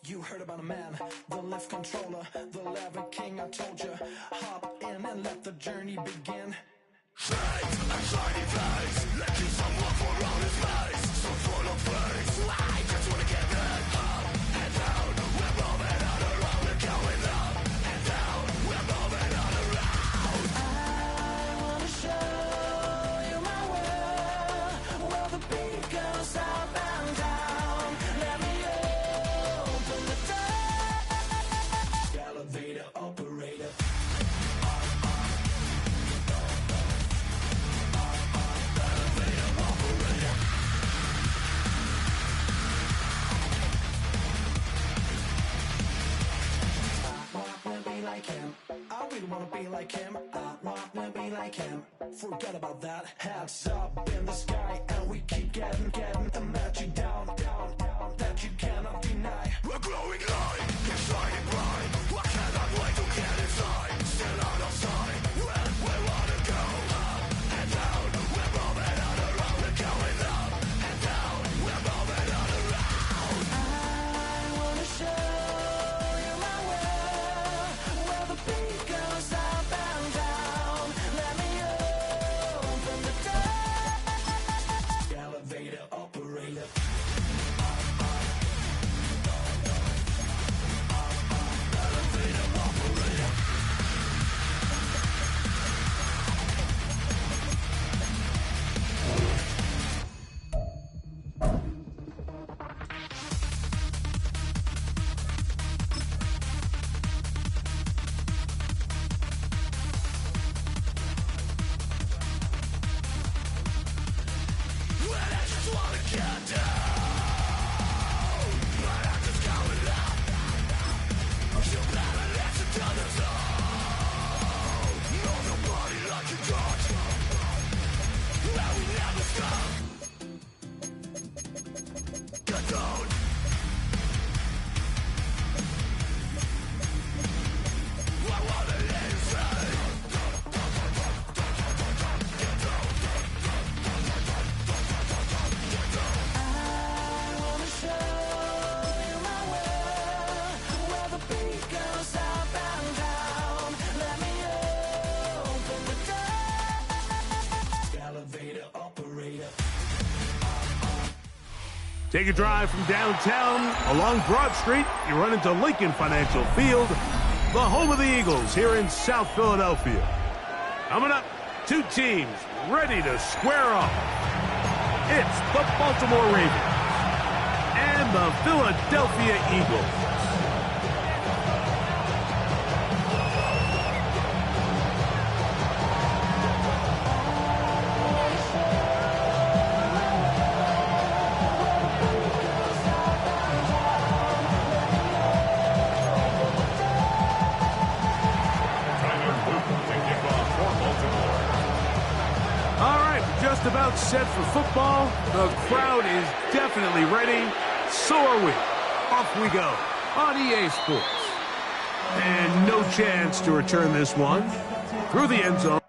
You heard about a man, the lift controller, the lever king, I told you. Hop in and let the journey begin. Fate, a shiny place, let you someone for all his face. So full of praise, I just wanna get that up and down. We're moving on around, we're going up and down. We're moving on around. I wanna show you my world, where the beat goes up and down. Let me open the door. Elevator operator. I really wanna be like him. I wanna be like him. Forget about that. Hats up in the sky, and we keep getting the magic down, that you cannot deny. We're glowing light, keep shining bright. I cannot wait to get inside. Still out of sight. When we wanna go up and down. We're moving on around. We're going up and down. We're moving on around. I wanna show you my world, where the beat goes up and down. Let me open the door. Elevator operator. Take a drive from downtown along Broad Street. You run into Lincoln Financial Field, the home of the Eagles here in South Philadelphia. Coming up, two teams ready to square off. It's the Baltimore Ravens and the Philadelphia Eagles. About set for football. The crowd is definitely ready. So are we. Off we go on EA Sports. And no chance to return this one through the end zone.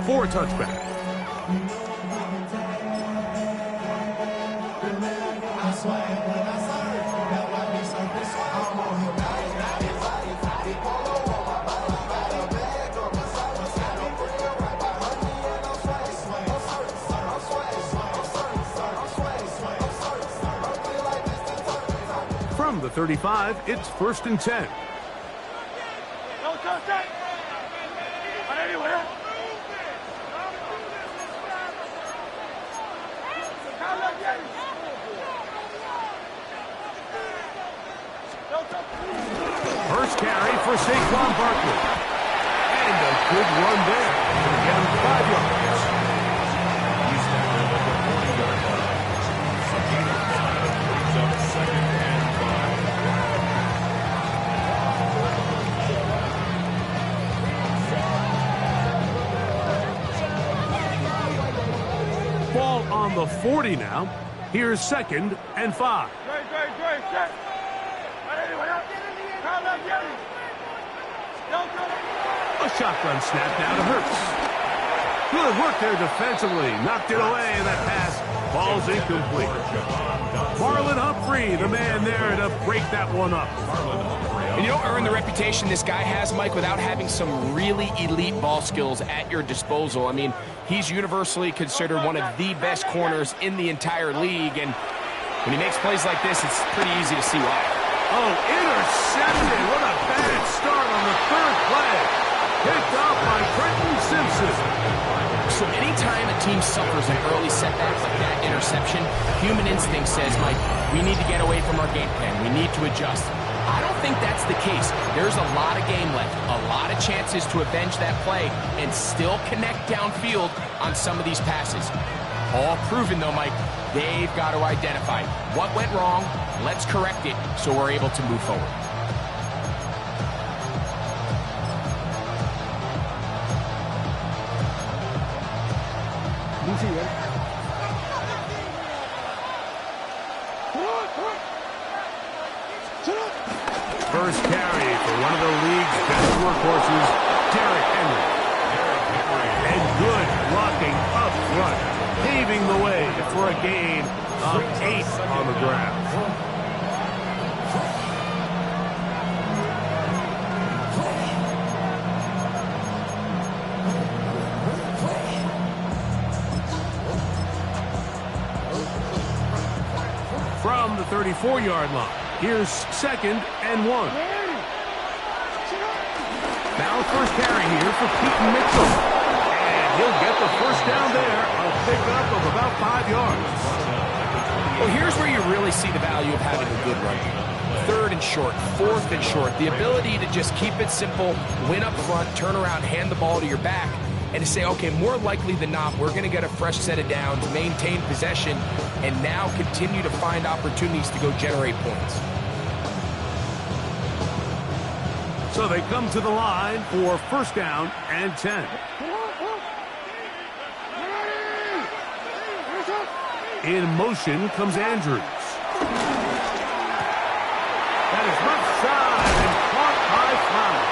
For a touchback. From the 35, it's 1st and 10. First carry for Saquon Barkley. And a good run there. Get him 5 yards. He's tackled at the 40-yard line. Brings up 2nd and 5. Ball on the 40 now. Here's 2nd and 5. A shotgun snap now to Hurts. Good work there defensively. Knocked it away, and that pass falls incomplete. Marlon Humphrey, the man there to break that one up. And you don't earn the reputation this guy has, Mike, without having some really elite ball skills at your disposal. I mean, he's universally considered one of the best corners in the entire league, and when he makes plays like this, it's pretty easy to see why. Oh, intercepted. What a bad start on the 3rd play. Picked off by Trenton Simpson. So anytime a team suffers an early setback like that interception, human instinct says, Mike, we need to get away from our game plan. We need to adjust. I don't think that's the case. There's a lot of game left, a lot of chances to avenge that play and still connect downfield on some of these passes. All proven, though, Mike, they've got to identify what went wrong, let's correct it so we're able to move forward. First carry for one of the league's best workhorses, Derrick Henry. And good blocking up front, paving the way for a gain of 8 on the ground. From the 34-yard line, here's 2nd and 1. Now first carry here for Peyton Mitchell. And he'll get the first down there, a pickup of about 5 yards. Well, here's where you really see the value of having a good run game. 3rd and short, 4th and short. The ability to just keep it simple, win up front, turn around, hand the ball to your back, and to say, okay, more likely than not, we're going to get a fresh set of downs, maintain possession, and now continue to find opportunities to go generate points. So they come to the line for first down and 10. In motion comes Andrews. That is left side and caught by Flowers.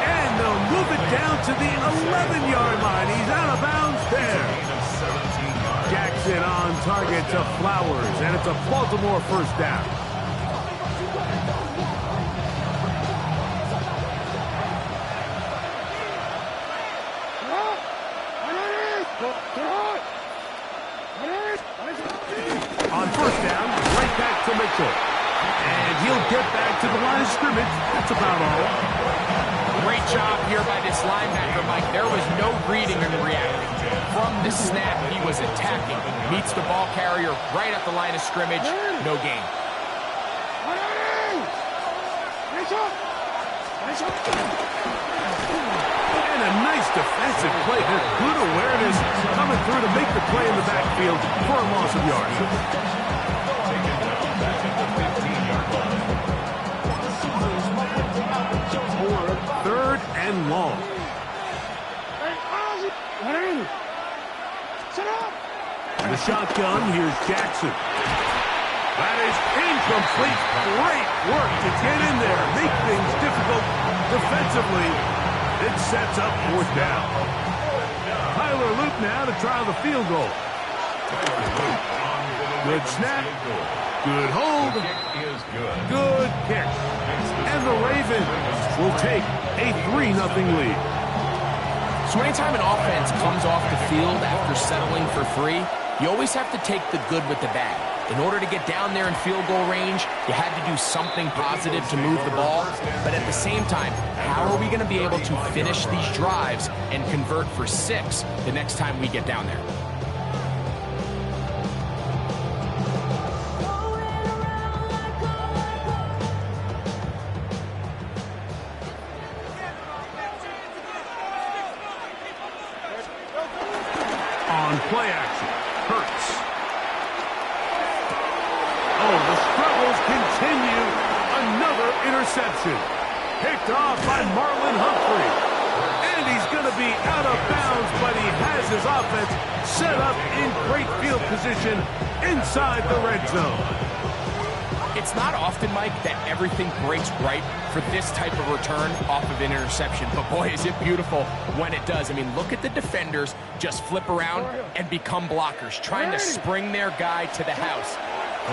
And they'll move it down to the 11-yard line. He's out of bounds there. Jackson on target to Flowers, and it's a Baltimore first down. On first down, right back to Mitchell. And he'll get back to the line of scrimmage. That's about all. Great job here by this linebacker, Mike. There was no reading and reacting. From the snap, he was attacking. Meets the ball carrier right at the line of scrimmage. No gain. And a nice defensive play. There's good awareness coming through to make the play in the backfield for a loss of yards. Taken down back at the 15-yard line. 3rd and long. The shotgun, here's Jackson. That is incomplete. Great work to get in there, make things difficult defensively. It sets up 4th down. Tyler Luke now to try the field goal. Good snap. Good hold. Good kick. And the Ravens will take a 3-0 lead. So anytime an offense comes off the field after settling for 3, you always have to take the good with the bad. In order to get down there in field goal range, you had to do something positive to move the ball. But at the same time, how are we going to be able to finish these drives and convert for 6 the next time we get down there? on play action. Hurts. Oh, the struggles continue. Another interception. Picked off by Marlon Humphrey. And he's going to be out of bounds, but he has his offense set up in great field position inside the red zone. It's not often, Mike, that everything breaks right for this type of return off of an interception. But boy, is it beautiful when it does. I mean, look at the defenders just flip around and become blockers, trying to spring their guy to the house.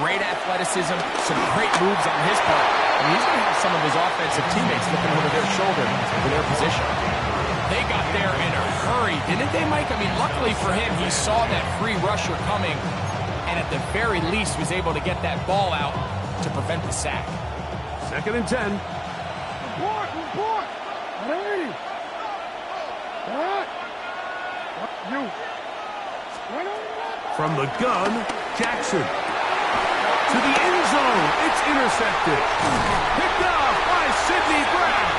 Great athleticism, some great moves on his part. I mean, he's going to have some of his offensive teammates looking over their shoulder for their position. They got there in a hurry, didn't they, Mike? I mean, luckily for him, he saw that free rusher coming and at the very least was able to get that ball out to prevent the sack. 2nd and 10. From the gun, Jackson. To the end zone. It's intercepted. Picked off by Sidney Brown.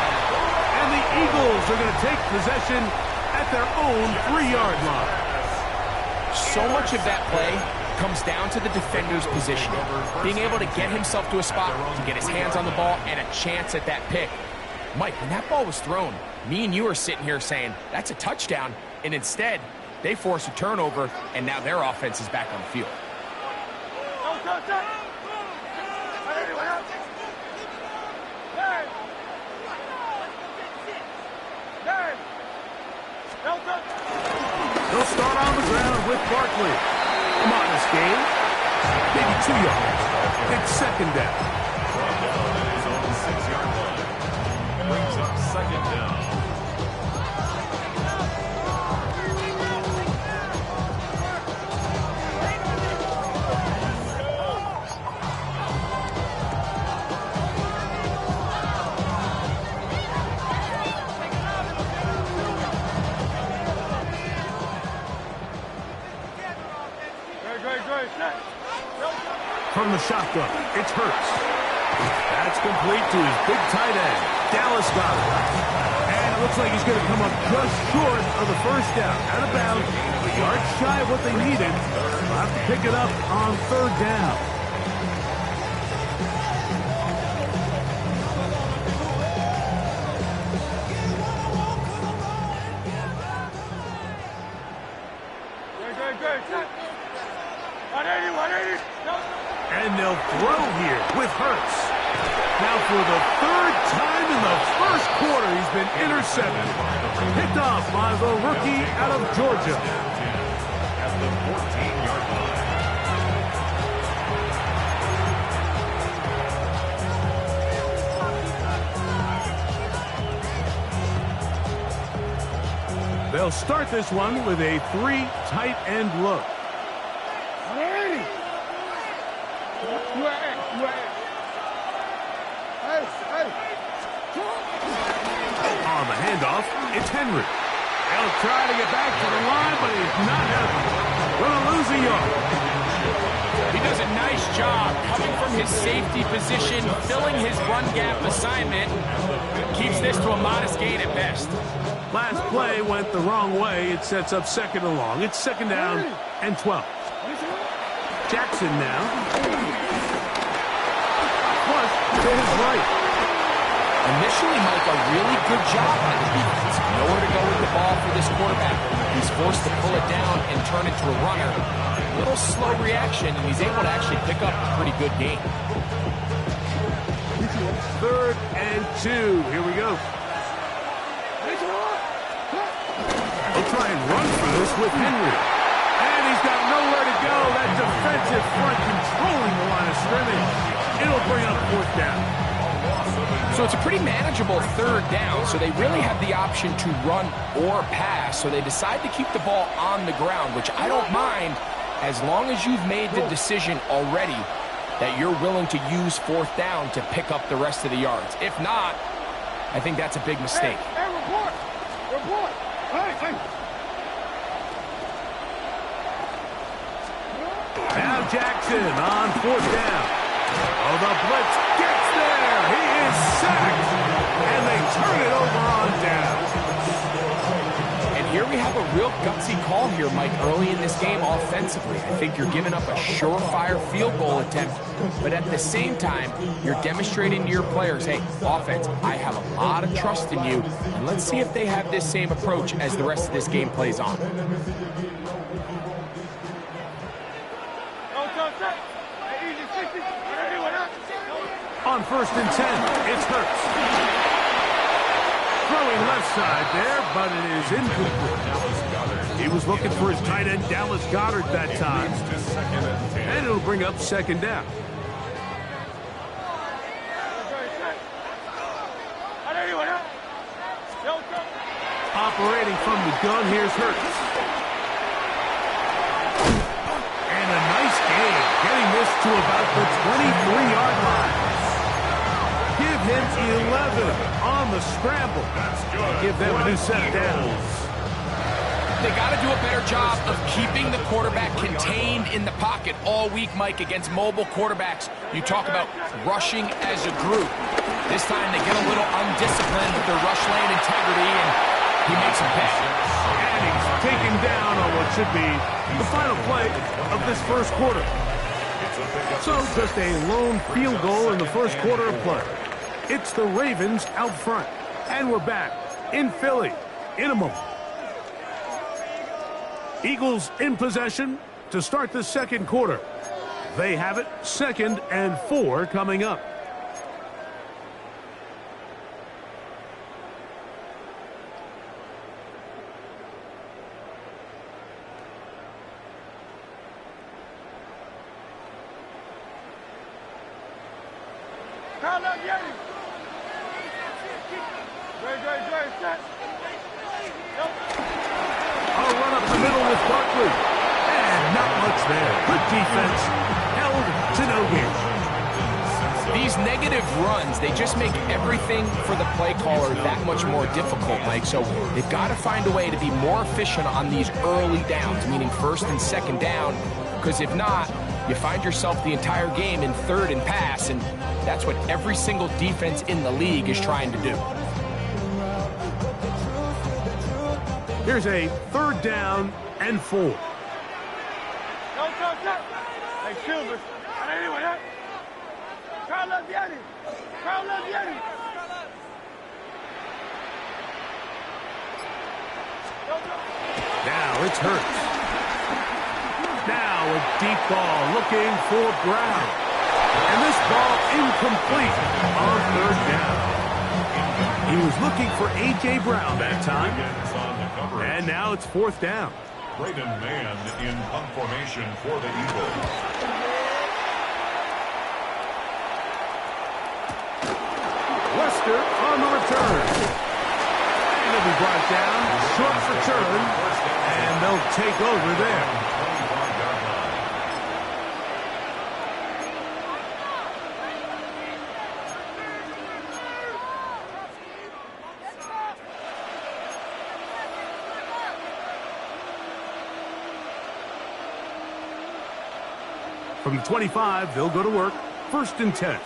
And the Eagles are going to take possession at their own 3-yard line. So much of that play comes down to the defender's positioning, being able to get himself to a spot, to get his hands on the ball, and a chance at that pick. Mike, when that ball was thrown, me and you are sitting here saying, that's a touchdown, and instead, they force a turnover, and now their offense is back on the field. They'll start on the ground with Barkley. A modest gain. Maybe 2 yards. It's 2nd down. Brings up 2nd down. From the shotgun, it's Hurts. That's complete to his big tight end, Dallas Goedert. And it looks like he's going to come up just short of the 1st down. Out of bounds, a yard shy of what they needed. They'll have to pick it up on 3rd down. And they'll throw here with Hurts. Now for the 3rd time in the 1st quarter, he's been intercepted. Picked off by the rookie out of Georgia. At the 14-yard line. They'll start this one with a 3 tight end look. On the handoff, it's Henry. They'll try to get back to the line, but he's not happy. Going to lose a yard. He does a nice job coming from his safety position, filling his run gap assignment. Keeps this to a modest gain at best. Last play went the wrong way. It sets up 2nd and long. It's 2nd down and 12. Jackson now. Flush to his right. Initially, Mike, a really good job by the defense. Nowhere to go with the ball for this quarterback. He's forced to pull it down and turn into a runner. A little slow reaction, and he's able to actually pick up a pretty good gain. 3rd and 2. Here we go. They'll try and run for this with Henry. And he's got nowhere to go. That defensive front controlling the line of scrimmage. It'll bring up 4th down. So it's a pretty manageable 3rd down, so they really have the option to run or pass, so they decide to keep the ball on the ground, which I don't mind as long as you've made the decision already that you're willing to use 4th down to pick up the rest of the yards. If not, I think that's a big mistake. Report! Hey! Now Jackson on 4th down. Oh, the blitz gets there. He is sacked. And they turn it over on down. And here we have a real gutsy call here, Mike, early in this game offensively. I think you're giving up a surefire field goal attempt, but at the same time, you're demonstrating to your players, hey, offense, I have a lot of trust in you, and let's see if they have this same approach as the rest of this game plays on. On 1st and 10, it's Hurts. Throwing left side there, but it is incomplete. He was looking for his tight end, Dallas Goedert, that time. And it'll bring up 2nd down. Operating from the gun, here's Hurts. And a nice gain, getting this to about the 23-yard line. Give him 11 on the scramble. Give them a new set of downs. They got to do a better job of keeping the quarterback contained in the pocket all week, Mike, against mobile quarterbacks. You talk about rushing as a group. This time they get a little undisciplined with their rush lane integrity, and he makes a pay. And he's taken down on what should be the final play of this first quarter. So just a lone field goal in the first quarter of play. It's the Ravens out front. And we're back in Philly in a moment. Eagles in possession to start the second quarter. They have it, 2nd and 4 coming up. I'll run up the middle with Barkley. And not much there. Good defense. Held to no gain. These negative runs, they just make everything for the play caller that much more difficult, Mike. So they've got to find a way to be more efficient on these early downs, meaning 1st and 2nd down, because if not, you find yourself the entire game in 3rd and pass, and that's what every single defense in the league is trying to do. Here's a 3rd down and 4. Now it's Hurts. Now a deep ball looking for Brown. And this ball incomplete on 3rd down. He was looking for A.J. Brown that time. And now it's 4th down. Braden Mann in punt formation for the Eagles. Lester on the return. And he'll be brought down. Short return. And they'll take over there. From the 25, they'll go to work. 1st and 10.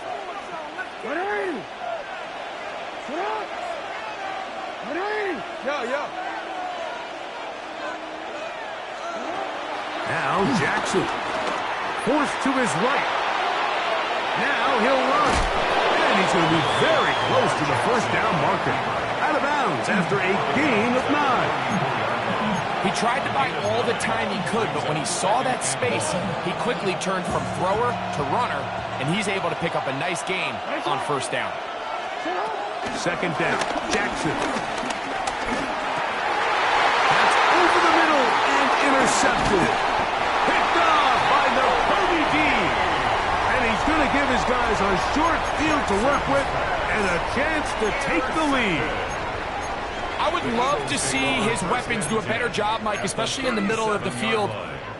Now Jackson. Forced to his right. Now he'll run. And he's going to be very close to the 1st down marker. Out of bounds after a gain of 9. He tried to buy all the time he could, but when he saw that space, he quickly turned from thrower to runner, and he's able to pick up a nice gain on 1st down. 2nd down, Jackson. That's over the middle and intercepted. Picked off by the Kobe D. And he's going to give his guys a short field to work with and a chance to take the lead. I would love to see his weapons do a better job, Mike, especially in the middle of the field,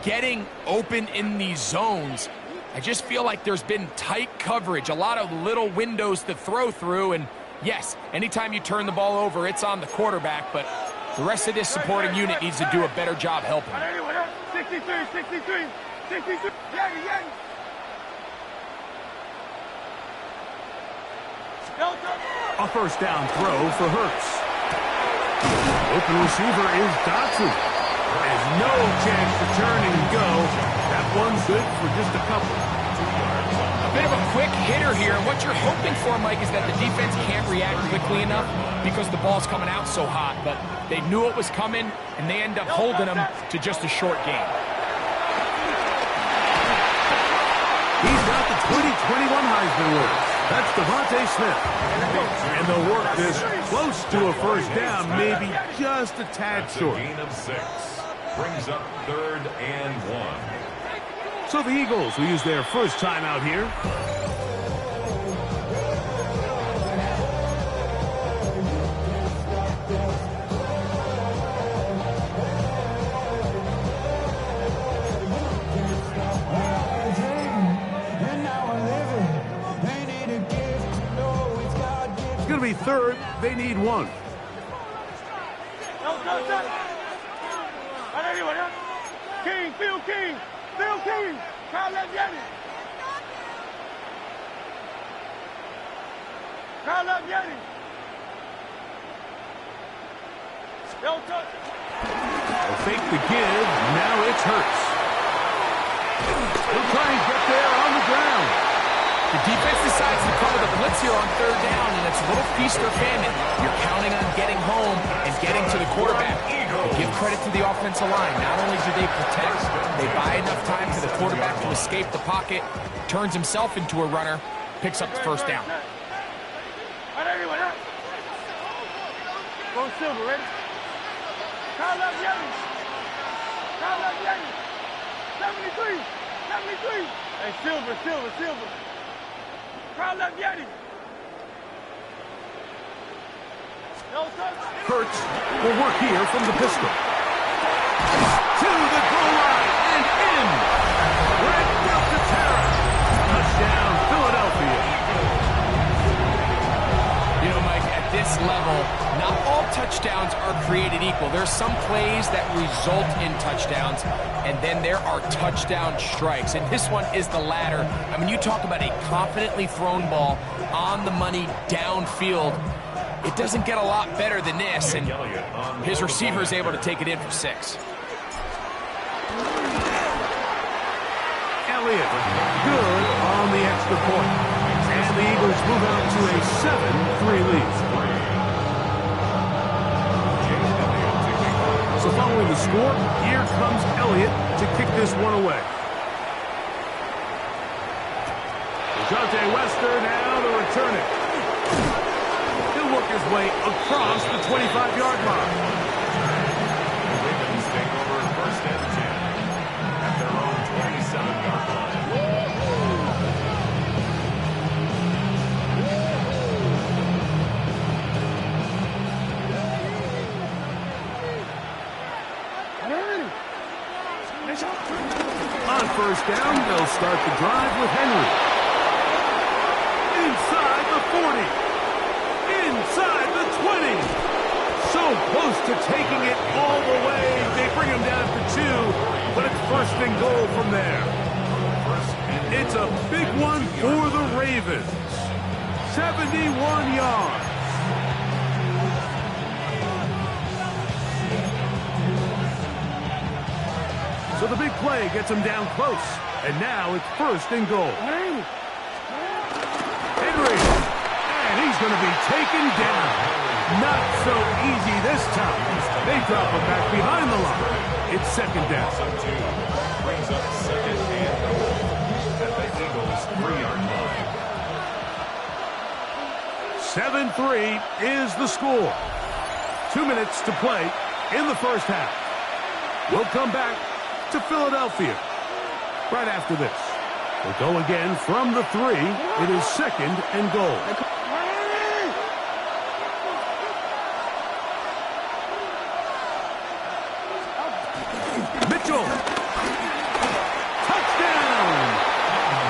getting open in these zones. I just feel like there's been tight coverage, a lot of little windows to throw through, and yes, anytime you turn the ball over, it's on the quarterback, but the rest of this supporting unit needs to do a better job helping. 63. A 1st down throw for Hurts. Open receiver is Dotson. Has no chance to turn and go. That one's good for just a couple. A bit of a quick hitter here. What you're hoping for, Mike, is that the defense can't react quickly enough because the ball's coming out so hot. But they knew it was coming, and they end up holding them to just a short game. He's got the 2021 Heisman winner. That's Devontae Smith. And they'll work this close to a first down, maybe just a tad short. Gain of 6. Brings up 3rd and 1. So the Eagles will use their first time out here. It's going to be 3rd. They need 1. King, Phil King, Phil King, Kyle Leviani. Kyle Leviani. They'll fake the give. Now it's Hurts. He'll try and get there on the ground. The defense decides to cover the blitz here on 3rd down, and it's a little feast or famine. You're counting on getting home and getting to the quarterback. But give credit to the offensive line. Not only do they protect, they buy enough time for the quarterback to escape the pocket, turns himself into a runner, picks up the first down. Go Silver, ready? Kyle Leviani. Kyle Leviani. 73. 73. Hey, Silver. Kyle Leviani. Hurts will work here from the pistol. To the goal line and in. Greg built the terror. Touchdown, Philadelphia. You know, Mike, at this level, not all touchdowns are created equal. There's some plays that result in touchdowns, and then there are touchdown strikes. And this one is the latter. I mean, you talk about a confidently thrown ball on the money downfield. It doesn't get a lot better than this, and his receiver is able to take it in for 6. Elliott, good on the extra point. And the Eagles move out to a 7-3 lead. So following the score, here comes Elliott to kick this one away. DeJounte Wester now to return it. He'll work his way across the 25-yard line. Ravens take over 1st and 10 at their own 27-yard line. On 1st down, they'll start the drive with Henry. Inside the 40. Inside the 20. So close to taking it all the way. They bring him down for 2, but it's 1st and goal from there. It's a big one for the Ravens. 71 yards. So the big play gets him down close. And now it's 1st and goal. Henry. And he's going to be taken down. Not so easy this time. They drop him back behind the line. It's 2nd down. Brings up 2nd and goal at the Eagles' 3-yard line. 7-3 is the score. 2 minutes to play in the first half. We'll come back to Philadelphia right after this. We'll go again from the 3. It is 2nd and goal. Mitchell. Touchdown.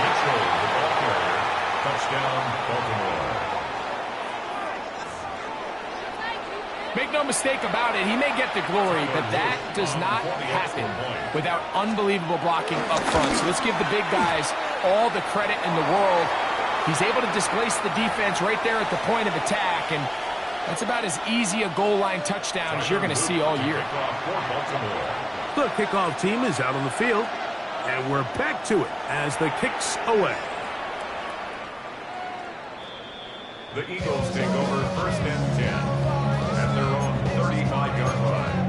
Mitchell, the ball carrier. Touchdown, Baltimore. Make no mistake about it, he may get the glory, but that does not happen without unbelievable blocking up front. So let's give the big guys all the credit in the world. He's able to displace the defense right there at the point of attack, and That's about as easy a goal line touchdown as you're going to see all year. The kickoff team is out on the field, and we're back to it as the kick's away. The Eagles take over 1st and 10 at their own 35-yard line.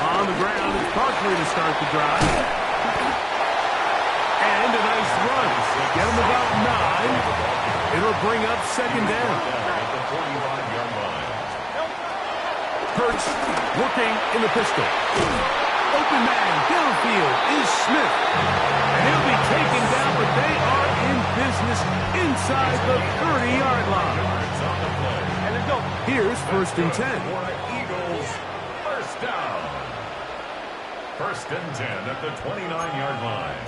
On the ground, it's Barkley to start the drive. And a nice run. Get him about 9. It'll bring up 2nd down. Hurts working in the pistol. Open man downfield is Smith. And he'll be taken down, but they are in business inside the 30-yard line. Here's 1st and 10. Eagles, 1st down. 1st and 10 at the 29-yard line.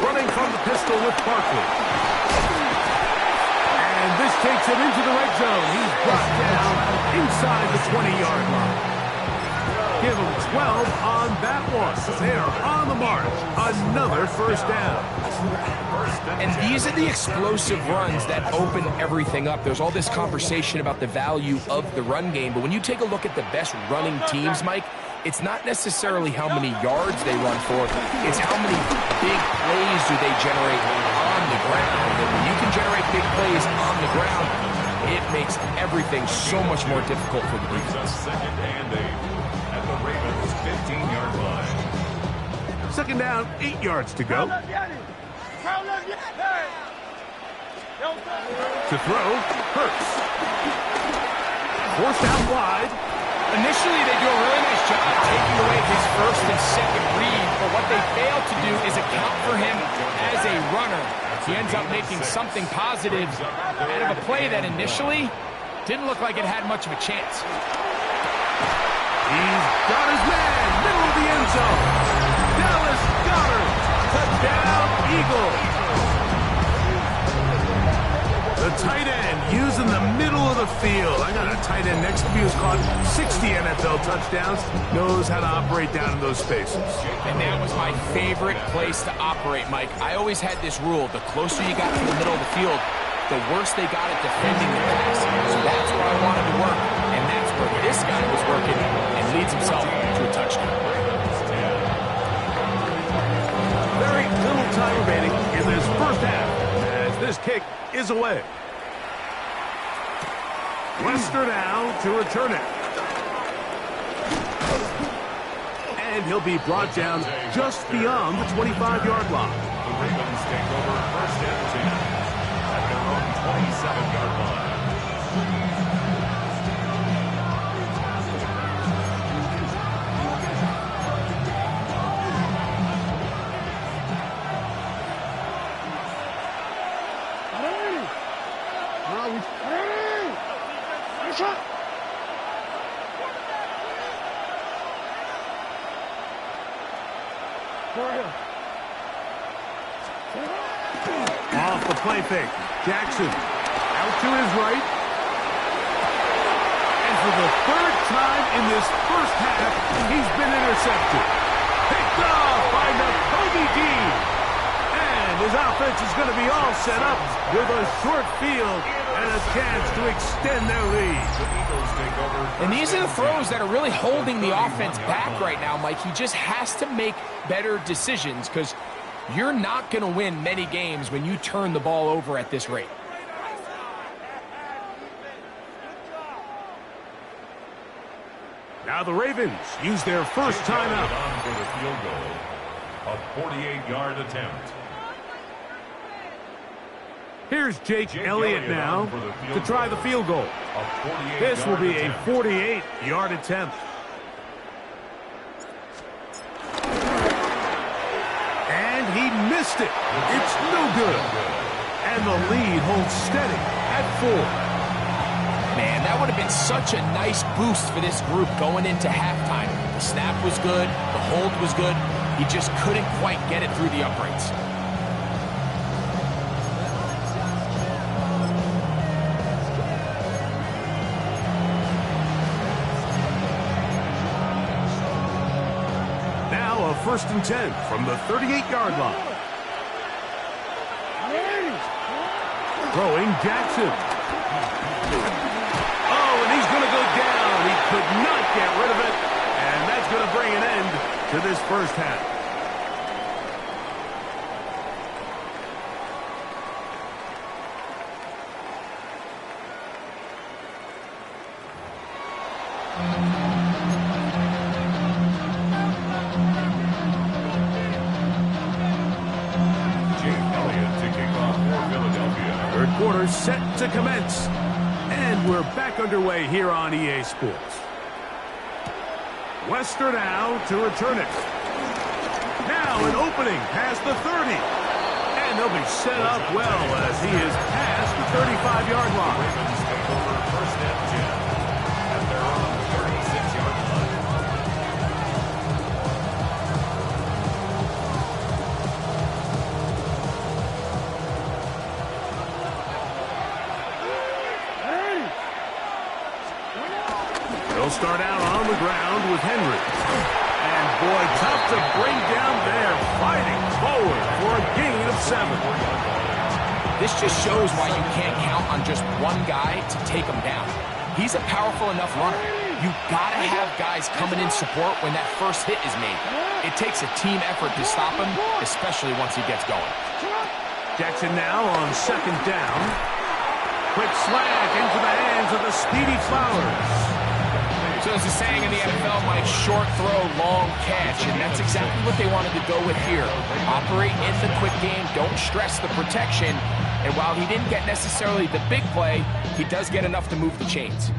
Running from the pistol with Barkley. And this takes him into the red zone. He's brought down inside the 20-yard line. Give him 12 on that one. They are on the march. Another 1st down. And these are the explosive runs that open everything up. There's all this conversation about the value of the run game, but when you take a look at the best running teams, Mike, it's not necessarily how many yards they run for, it's how many big plays do they generate on the ground. And when you can generate big plays on the ground, it makes everything so much more difficult for the defense. 2nd and 8 at the Ravens' 15-yard line. 2nd down, 8 yards to go. To throw, Hurts. Forced out wide. Initially, they do a really nice job taking away his 1st and 2nd read, but what they fail to do is account for him as a runner. He ends up making something positive out of a play that initially didn't look like it had much of a chance. He's got his man, middle of the end zone. Dallas Goedert, touchdown, Eagles. The tight end using the middle of the field. I got a tight end next to me who's caught 60 NFL touchdowns, knows how to operate down in those spaces. And that was my favorite place to operate, Mike. I always had this rule: the closer you got to the middle of the field, the worse they got at defending the pass. So that's where I wanted to work, and that's where this guy was working and leads himself to a touchdown. Very little time remaining in this 1st half as this kick is away. Lester now to return it. And he'll be brought down just beyond the 25-yard line. The Ravens take over 1st and 10 at their own 27-yard line. Off the play fake. Jackson out to his right. And for the 3rd time in this 1st half, he's been intercepted. Picked off by Nakobe Dean. And his offense is going to be all set up with a short field and a chance to extend their lead. And these are the throws that are really holding the offense back right now, Mike. He just has to make better decisions because you're not going to win many games when you turn the ball over at this rate. Now the Ravens use their first timeout. On for the field goal, a 48-yard attempt. Here's Jake Elliott now to try the field goal. This will be a 48-yard attempt. And he missed it. It's no good. And the lead holds steady at 4. Man, that would have been such a nice boost for this group going into halftime. The snap was good. The hold was good. He just couldn't quite get it through the uprights. Now a 1st and 10 from the 38-yard line. Throwing Jackson. Oh, and he's going to go down. He could not get rid of it. And that's going to bring an end to this first half. Third quarter set to commence. And we're back underway here on EA Sports. Wester now to return it. Now an opening past the 30. And they'll be set up well as he is past the 35-yard line. Ravens take over 1st and 10 at their own 36-yard line. They'll start out on the ground with Henry. And boy, tough to bring down there, fighting forward for a gain of 7. This just shows why you can't count on just one guy to take him down. He's a powerful enough runner. You gotta have guys coming in support when that first hit is made. It takes a team effort to stop him, especially once he gets going. Jackson now on 2nd down. Quick slag into the hands of the speedy Flowers. So there's a saying in the NFL, Mike, short throw, long catch, and that's exactly what they wanted to go with here. Operate in the quick game, don't stress the protection, and while he didn't get necessarily the big play, he does get enough to move the chains.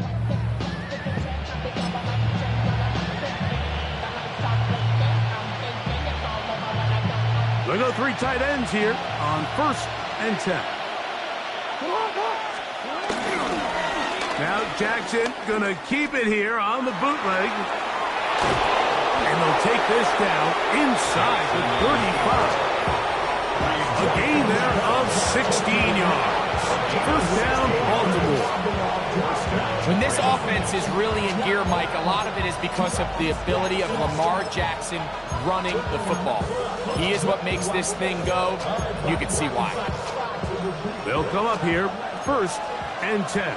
They go 3 tight ends here on 1st and 10. Now Jackson gonna keep it here on the bootleg. And they'll take this down inside the 35. A gain there of 16 yards. 1st down, Baltimore. When this offense is really in gear, Mike, a lot of it is because of the ability of Lamar Jackson running the football. He is what makes this thing go. You can see why. They'll come up here 1st and 10.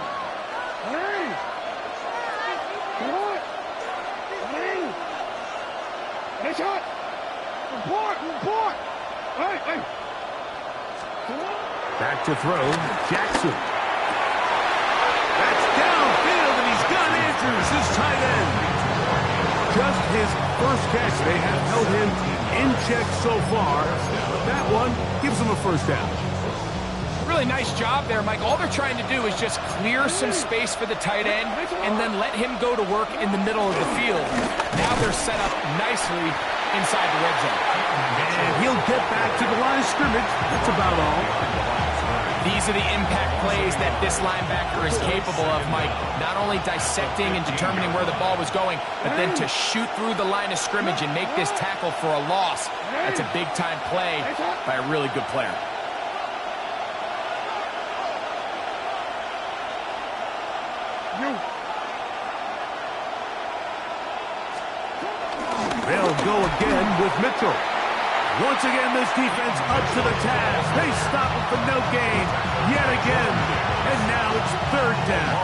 Back to throw, Jackson. That's downfield, and he's got Andrews, his tight end. Just his first catch. They have held him in check so far, but that one gives him a 1st down. Really nice job there, Mike. All they're trying to do is just clear some space for the tight end and then let him go to work in the middle of the field. Now they're set up nicely inside the red zone. And he'll get back to the line of scrimmage. That's about all. These are the impact plays that this linebacker is capable of, Mike. Not only dissecting and determining where the ball was going, but then to shoot through the line of scrimmage and make this tackle for a loss. That's a big-time play by a really good player. They'll go again with Mitchell. Once again, this defense up to the task. They stop him for no gain yet again. And now it's 3rd down.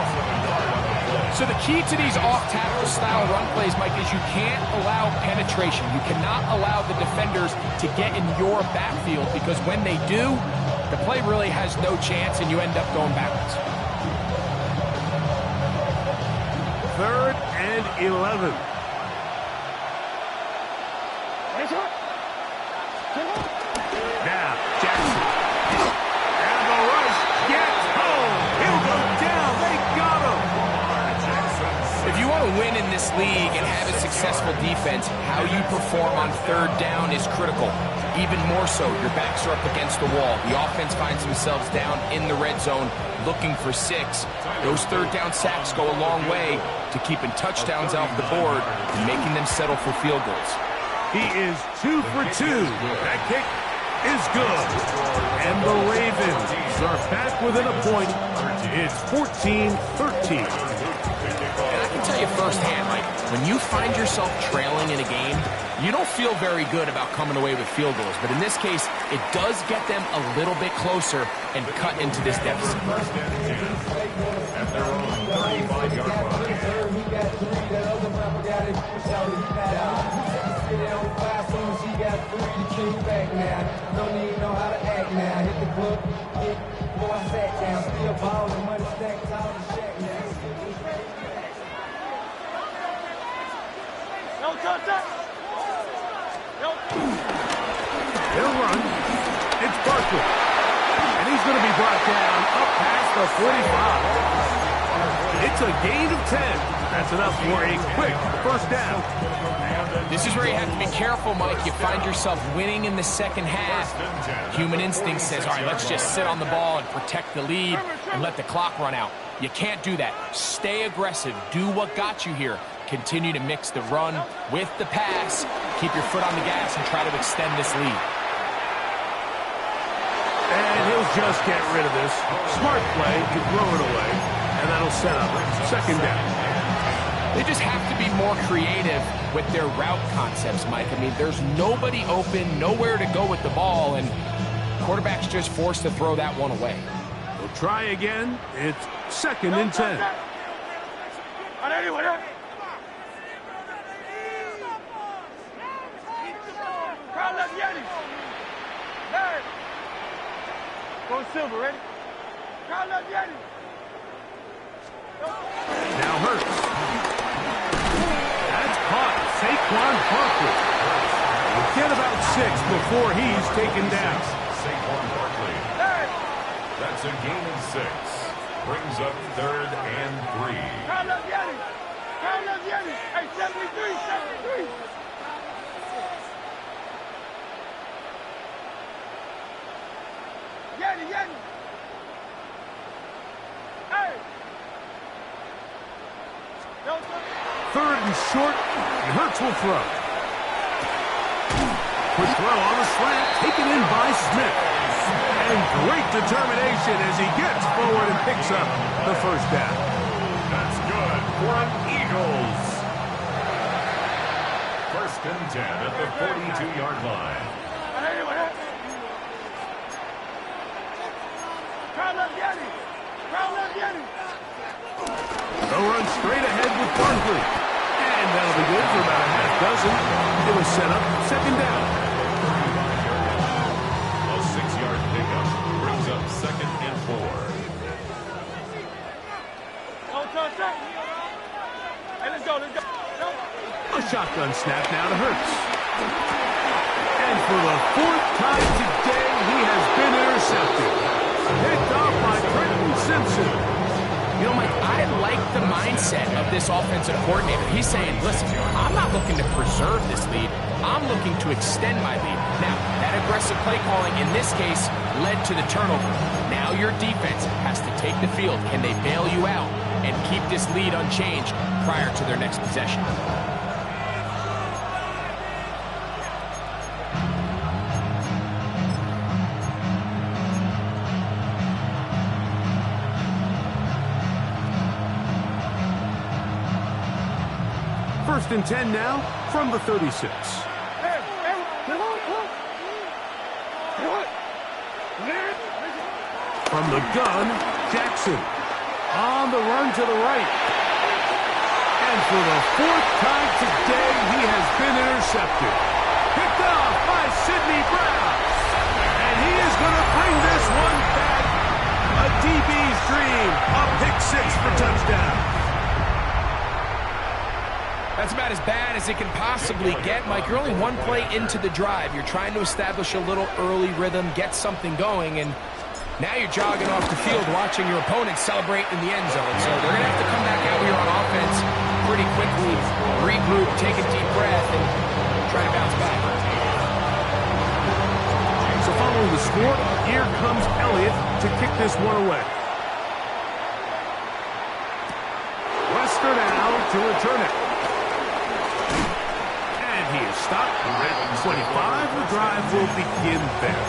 So the key to these off-tackle style run plays, Mike, is you can't allow penetration. You cannot allow the defenders to get in your backfield because when they do, the play really has no chance and you end up going backwards. 3rd and 11. Now, Jackson. And the rush league and have a successful defense, how you perform on third down is critical. Even more so, your backs are up against the wall. The offense finds themselves down in the red zone looking for 6. Those third down sacks go a long way to keeping touchdowns off the board and making them settle for field goals. He is 2 for 2. That kick is good. And the Ravens are back within a point. It's 14-13. And I can tell you firsthand, Mike, when you find yourself trailing in a game, you don't feel very good about coming away with field goals. But in this case, it does get them a little bit closer and cut into this deficit. At their own 35-yard line. They'll run. It's Barkley. And he's going to be brought down up past the 45. It's a gain of 10. That's enough for a quick first down. This is where you have to be careful, Mike. You find yourself winning in the second half. Human instinct says, all right, let's just sit on the ball and protect the lead and let the clock run out. You can't do that. Stay aggressive. Do what got you here. Continue to mix the run with the pass. Keep your foot on the gas and try to extend this lead. And he'll just get rid of this. Smart play to throw it away. And that'll set up second down. They just have to be more creative with their route concepts, Mike. I mean, there's nobody open, nowhere to go with the ball, and quarterback's just forced to throw that one away. We'll try again. It's second and 10. Go Silver, ready? Now Hurts. That's caught. Saquon Barkley. We'll get about 6 before he's taken down. Saquon Barkley. That's a gain of 6. Brings up 3rd and 3. Hey, 73. Yeti. Hey. 3rd and short, and Hurts will throw. Quick throw on the slant, taken in by Smith. And great determination as he gets forward and picks up the first down. That's good for an Eagles. 1st and 10 at the 42-yard line. They'll run straight ahead with Barkley. And that'll be good for about a half dozen. It was set up second down. A 6-yard pickup brings up 2nd and 4. Hey, let's go. A shotgun snap now to Hurts. And for the 4th time today, he has been intercepted. Picked off by Trenton Simpson. You know, Mike, I like the mindset of this offensive coordinator. He's saying, listen, I'm not looking to preserve this lead. I'm looking to extend my lead. Now, that aggressive play calling in this case led to the turnover. Now your defense has to take the field. Can they bail you out and keep this lead unchanged prior to their next possession? First and 10 now from the 36. From the gun, Jackson. On the run to the right. And for the 4th time today, he has been intercepted. Picked off by Sidney Brown. And he is going to bring this one back. A DB's dream. A pick 6 for touchdown. That's about as bad as it can possibly get, Mike. You're only one play into the drive. You're trying to establish a little early rhythm, get something going, and now you're jogging off the field watching your opponent celebrate in the end zone. So they're going to have to come back out here on offense, pretty quickly, regroup, take a deep breath, and try to bounce back. So following the score, here comes Elliott to kick this one away. Lester now to return it. And he is stopped at 25. The drive will begin there.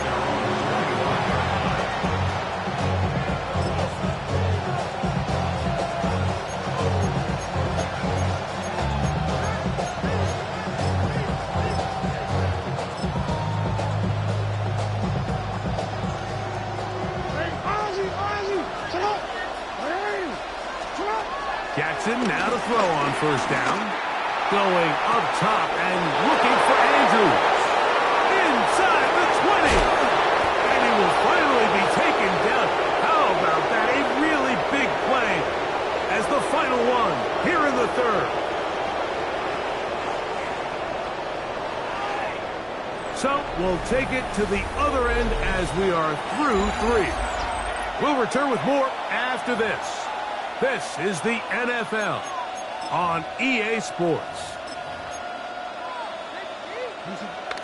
Jackson now to throw on first down. Going up top and looking for Andrews. Inside the 20. And he will finally be taken down. How about that? A really big play as the final one here in the third. So we'll take it to the other end as we are through 3. We'll return with more after this. This is the NFL on EA Sports.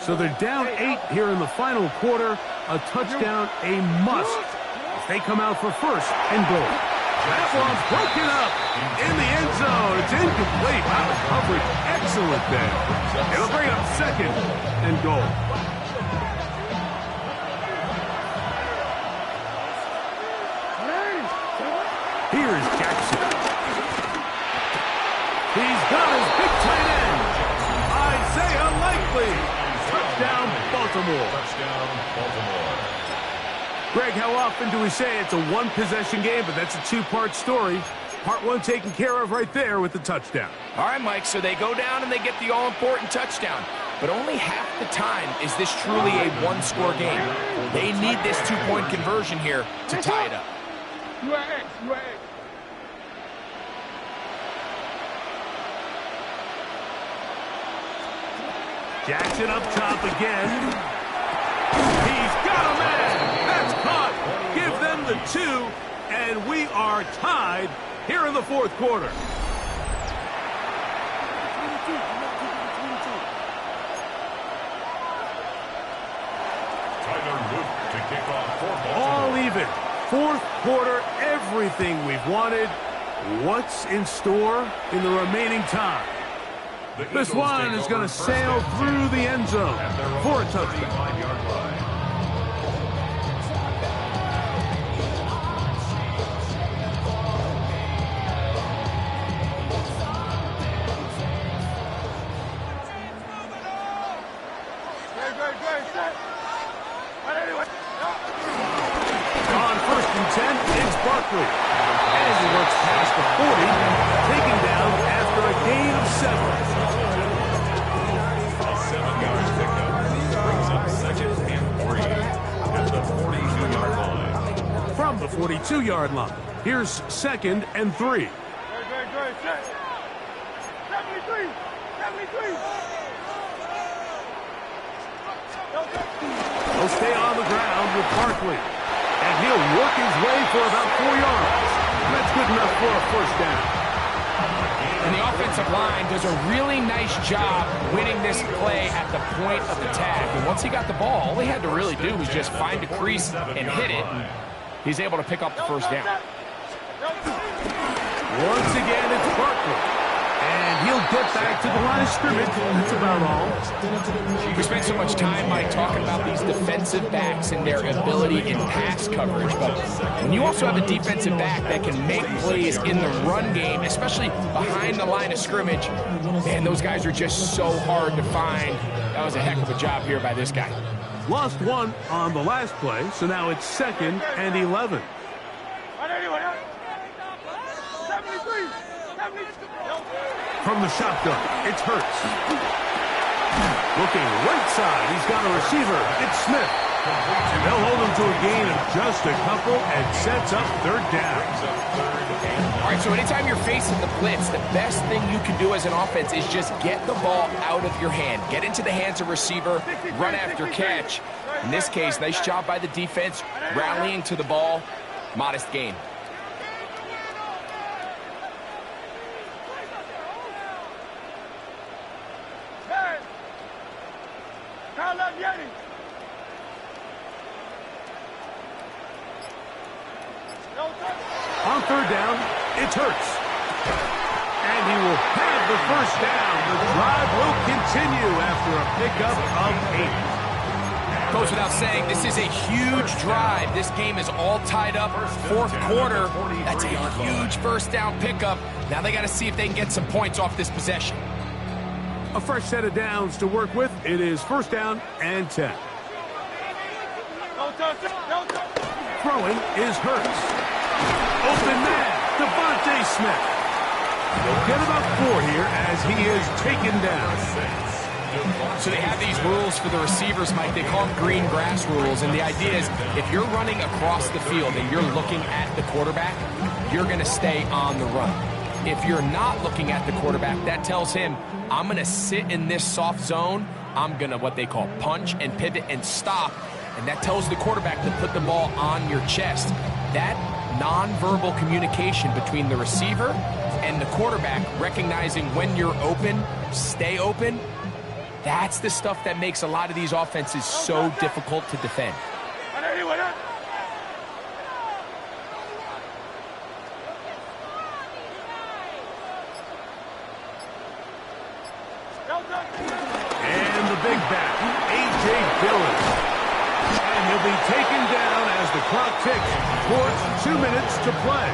So they're down 8 here in the final quarter. A touchdown, a must. If they come out for first and goal. That one's broken up in the end zone. It's incomplete. Out of coverage. Excellent there. It'll bring up second and goal. Here's Jackson. He's got his big tight end. Isaiah Likely. Touchdown, Baltimore. Touchdown, Baltimore. Greg, how often do we say it's a one-possession game, but that's a two-part story? Part one taken care of right there with the touchdown. All right, Mike, so they go down and they get the all-important touchdown. But only half the time is this truly a one-score game. They need this two-point conversion here to tie it up. You are X. You are X. Jackson up top again. He's got a man. That's caught. Give them the 2, and we are tied here in the fourth quarter. Tyler Luke to kick off for Baltimore. All even. Fourth quarter, everything we've wanted. What's in store in the remaining time? This one is going to sail through the end zone for a touchdown. 35-yard line. On first and 10, it's Barkley. And he looks past the 40, taken down after a gain of 7. A 7-yard pickup brings up second and 3 at the 42-yard line. From the 42-yard line, here's second and 3. Great, set. 73. He'll stay on the ground with Barkley. And he'll work his way for about 4 yards. That's good enough for a first down. And the offensive line does a really nice job winning this play at the point of attack. And once he got the ball, all he had to really do was just find a crease and hit it. He's able to pick up the first down. Once again, it's Barkley. And he'll get back to the line of scrimmage. That's about all. We spent so much time, Mike, talking about these defensive backs and their ability in pass coverage. But when you also have a defensive back that can make plays in the run game, especially behind the line of scrimmage, man, those guys are just so hard to find. That was a heck of a job here by this guy. Lost one on the last play, so now it's second and 11. 73. From the shotgun, it's Hurts. Looking right side, he's got a receiver. It's Smith. They'll hold him to a gain of just a couple and sets up third down. All right, so anytime you're facing the blitz, the best thing you can do as an offense is just get the ball out of your hand. Get into the hands of receiver, run after catch. In this case, nice job by the defense, rallying to the ball. Modest gain. Kyle left, Yeti. No touch. On third down, it's Hurts. And he will have the first down. The drive will continue after a pickup of 8. Goes without saying, this is a huge drive. This game is all tied up. Fourth quarter, that's a huge first down pickup. Now they got to see if they can get some points off this possession. A fresh set of downs to work with. It is first down and 10. No touch. No touch. Throwing is Hurts. Open man, Devontae Smith. He'll get about 4 here as he is taken down. So they have these rules for the receivers, Mike. They call them green grass rules. And the idea is if you're running across the field and you're looking at the quarterback, you're going to stay on the run. If you're not looking at the quarterback, that tells him, I'm going to sit in this soft zone. I'm going to what they call punch and pivot and stop. And that tells the quarterback to put the ball on your chest. That nonverbal communication between the receiver and the quarterback, recognizing when you're open, stay open, that's the stuff that makes a lot of these offenses so difficult to defend. And the big back, A.J. Dillon. And he'll be taken down as the clock ticks towards 2 minutes to play.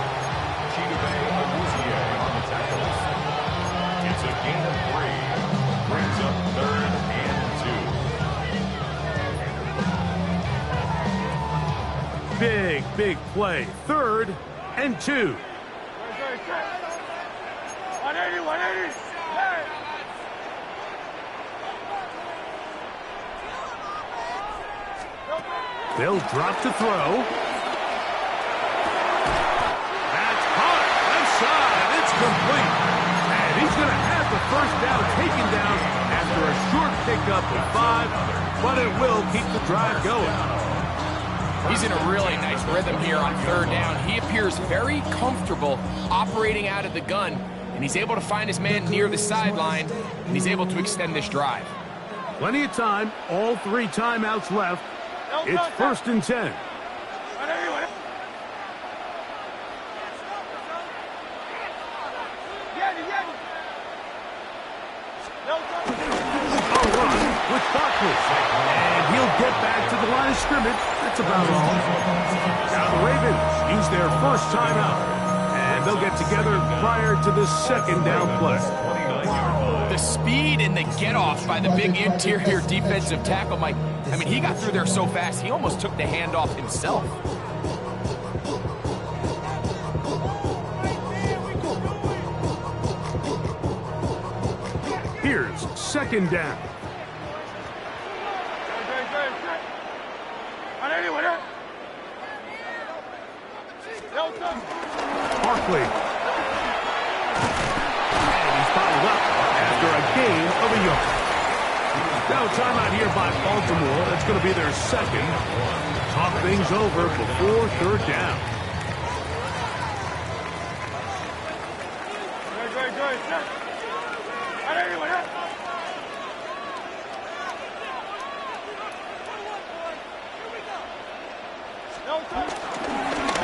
On the tackle. It's a gain of 3. Brings up 3rd and 2. Big play. 3rd and 2. 180, 180. Hey. They'll drop to throw. That's caught. Left side. It's complete. And he's going to have the first down taken down after a short pickup of 5, but it will keep the drive going. He's in a really nice rhythm here on 3rd down. He appears very comfortable operating out of the gun, and he's able to find his man near the sideline, and he's able to extend this drive. Plenty of time. All 3 timeouts left. It's 1st and 10. A run with Barkley. And he'll get back to the line of scrimmage. That's about all. Now the Ravens use their first timeout. And they'll get together prior to the 2nd down play. The speed and the get-off by the big interior defensive tackle, Mike. I mean, he got through there so fast, he almost took the handoff himself. Here's 2nd down. Barkley. And he's bottled up after a gain of a yard. Now timeout here by Baltimore. That's going to be their 2nd. Talk things over before 3rd down.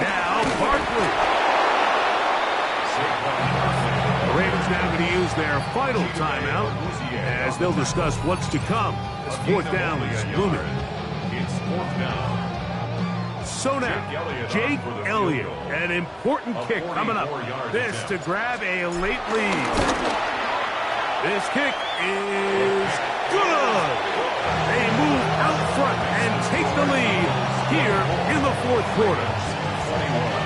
Now Barkley. The Ravens now going to use their final timeout as they'll discuss what's to come as 4th down is looming. It's 4th down. So now, Jake Elliott, an important kick coming up. This to grab a late lead. This kick is good. They move out front and take the lead here in the 4th quarter.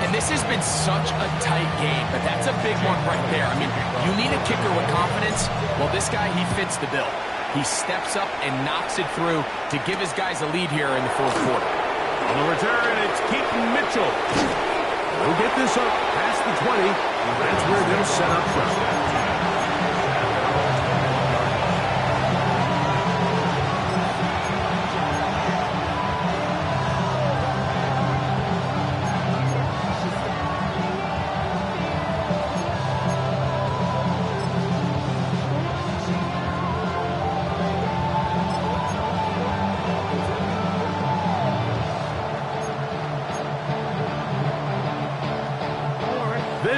And this has been such a tight game, but that's a big one right there. I mean, you need a kicker with confidence. Well, this guy, he fits the bill. He steps up and knocks it through to give his guys a lead here in the 4th quarter. On the return, it's Keaton Mitchell. They'll get this up past the 20. That's where they'll set up shop.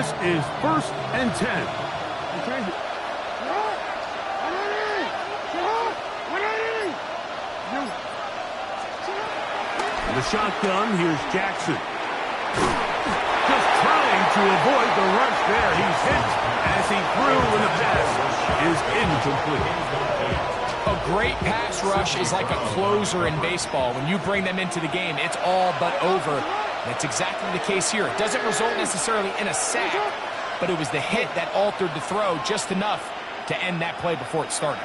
This is 1st and 10. In the shotgun, here's Jackson. Just trying to avoid the rush there. He's hit as he threw when the pass is incomplete. A great pass rush is like a closer in baseball. When you bring them into the game, it's all but over. That's exactly the case here. It doesn't result necessarily in a sack, but it was the hit that altered the throw just enough to end that play before it started.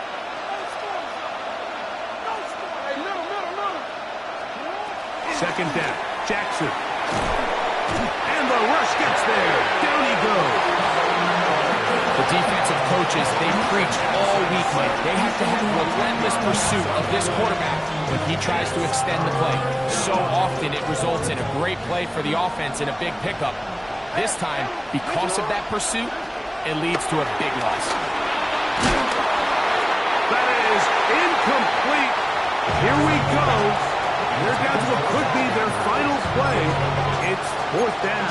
Second down, Jackson. And the rush gets there. Down he goes. The defensive coaches, they preach all week, Mike. They have to have relentless pursuit of this quarterback when he tries to extend the play. So often it results in a great play for the offense and a big pickup. This time, because of that pursuit, it leads to a big loss. That is incomplete. Here we go. They're down to what could be their final play. It's 4th down.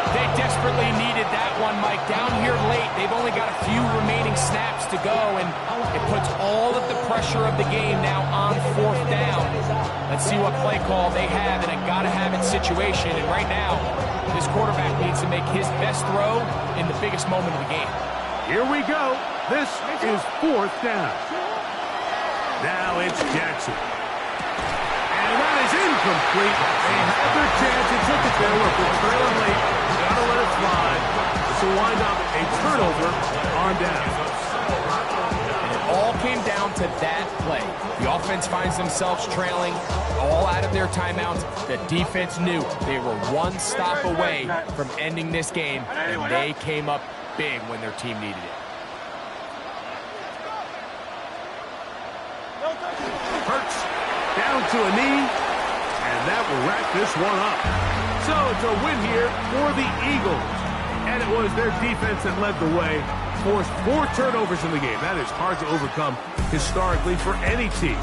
They desperately needed that one, Mike. Down here late, they've only got a few remaining snaps to go, and it puts all of the pressure of the game now on 4th down. Let's see what play call they have in a gotta-have-it situation, and right now, this quarterback needs to make his best throw in the biggest moment of the game. Here we go. This is 4th down. Now it's Jackson. And that is incomplete. They had their chance. They took it there. Look, they're trailing late. Gotta let it fly. This will wind up a turnover on down. And it all came down to that play. The offense finds themselves trailing, all out of their timeouts. The defense knew they were one stop away from ending this game, and they came up big when their team needed it. Hurts down to a knee, and that will wrap this one up. So it's a win here for the Eagles. And it was their defense that led the way, forced 4 turnovers in the game. That is hard to overcome historically for any team.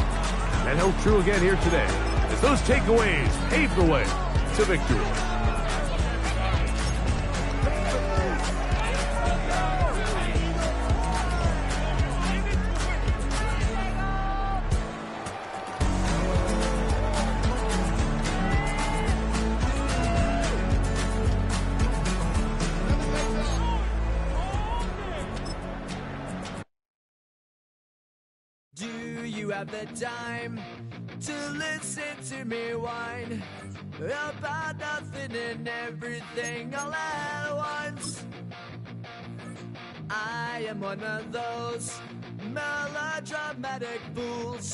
That held true again here today, as those takeaways paved the way to victory. You have the time to listen to me whine about nothing and everything all at once. I am one of those melodramatic fools